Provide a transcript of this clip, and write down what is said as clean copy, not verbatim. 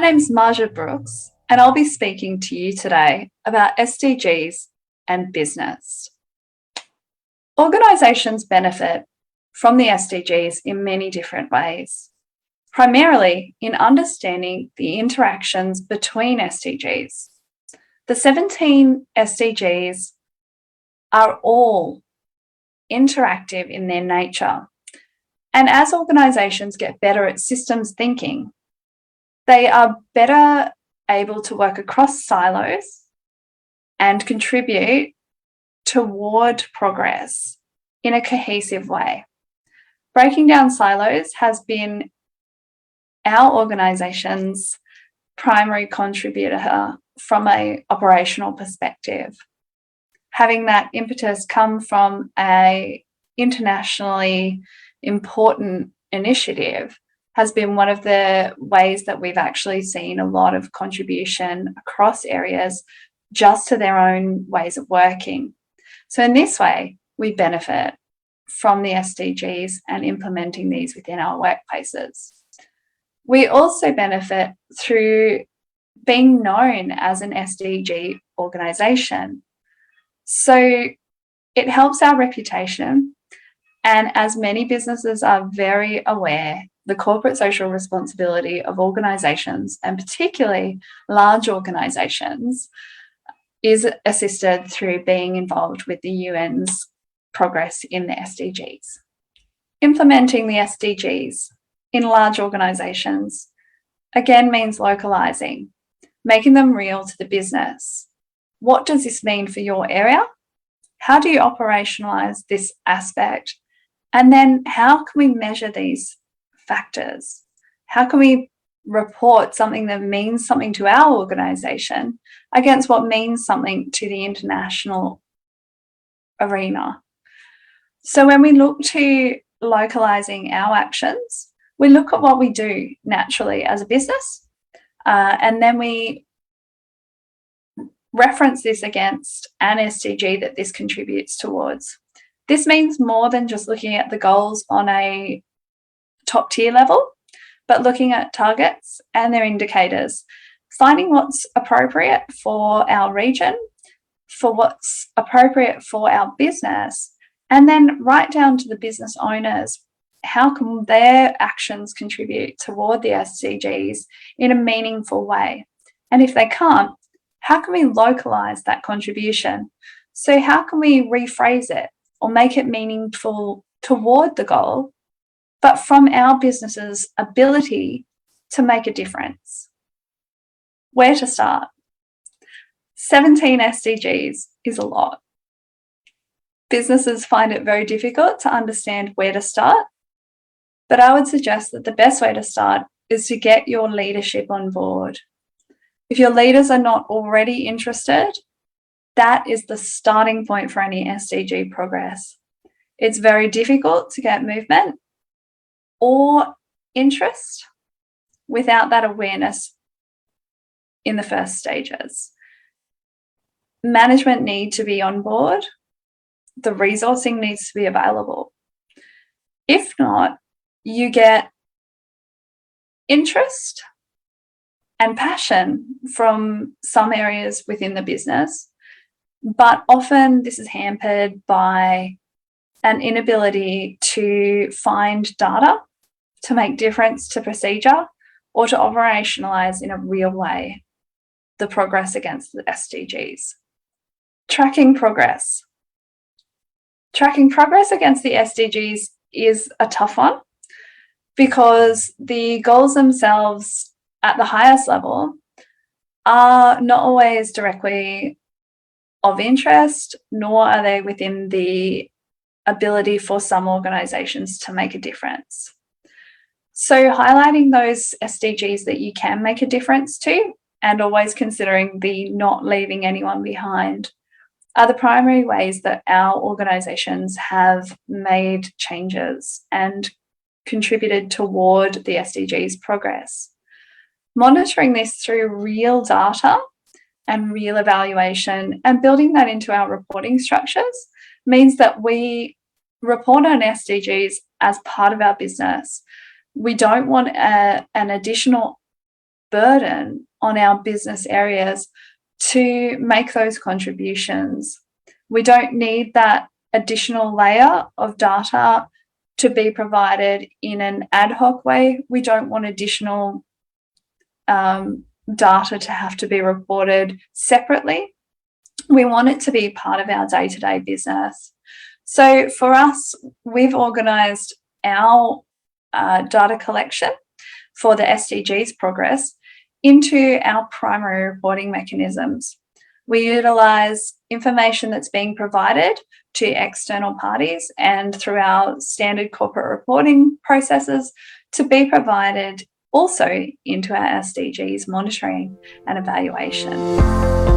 name's Majah and I'll be speaking to you today about SDGs and business. Organisations benefit from the SDGs in many different ways, primarily in understanding the interactions between SDGs. The 17 SDGs are all interactive in their nature, and as organisations get better at systems thinking, they are better able to work across silos and contribute toward progress in a cohesive way. Breaking down silos has been our organisation's primary contributor from an operational perspective. Having that impetus come from an internationally important initiative has been one of the ways that we've actually seen a lot of contribution across areas just to their own ways of working. So in this way, we benefit from the SDGs and implementing these within our workplaces. We also benefit through being known as an SDG organisation. So it helps our reputation, and as many businesses are very aware, the corporate social responsibility of organisations, and particularly large organisations, is assisted through being involved with the UN's progress in the SDGs. Implementing the SDGs in large organisations again means localizing, making them real to the business. What does this mean for your area? How do you operationalise this aspect? And then how can we measure these factors? How can we report something that means something to our organisation against what means something to the international arena? So when we look to localising our actions, we look at what we do naturally as a business, and then we reference this against an SDG that this contributes towards. This means more than just looking at the goals on a top tier level, but looking at targets and their indicators, finding what's appropriate for our region, for what's appropriate for our business, and then right down to the business owners. How can their actions contribute toward the SDGs in a meaningful way? And if they can't, how can we localize that contribution? So how can we rephrase it or make it meaningful toward the goal, but from our business's ability to make a difference? Where to start? 17 SDGs is a lot. Businesses find it very difficult to understand where to start, but I would suggest that the best way to start is to get your leadership on board. If your leaders are not already interested, that is the starting point for any SDG progress. It's very difficult to get movement or interest without that awareness in the first stages. Management need to be on board. The resourcing needs to be available. If not, you get interest and passion from some areas within the business, but often this is hampered by an inability to find data to make difference to procedure or to operationalise in a real way the progress against the SDGs. Tracking progress. Tracking progress against the SDGs is a tough one because the goals themselves at the highest level are not always directly of interest, nor are they within the ability for some organisations to make a difference. So highlighting those SDGs that you can make a difference to, and always considering the not leaving anyone behind, are the primary ways that our organisations have made changes and contributed toward the SDGs progress. Monitoring this through real data and real evaluation and building that into our reporting structures means that we report on SDGs as part of our business. We don't want an additional burden on our business areas to make those contributions. We don't need that additional layer of data to be provided in an ad hoc way. We don't want additional data to have to be reported separately. We want it to be part of our day-to-day business. So for us, we've organised our data collection for the SDGs progress into our primary reporting mechanisms. We utilise information that's being provided to external parties and through our standard corporate reporting processes to be provided also into our SDGs monitoring and evaluation.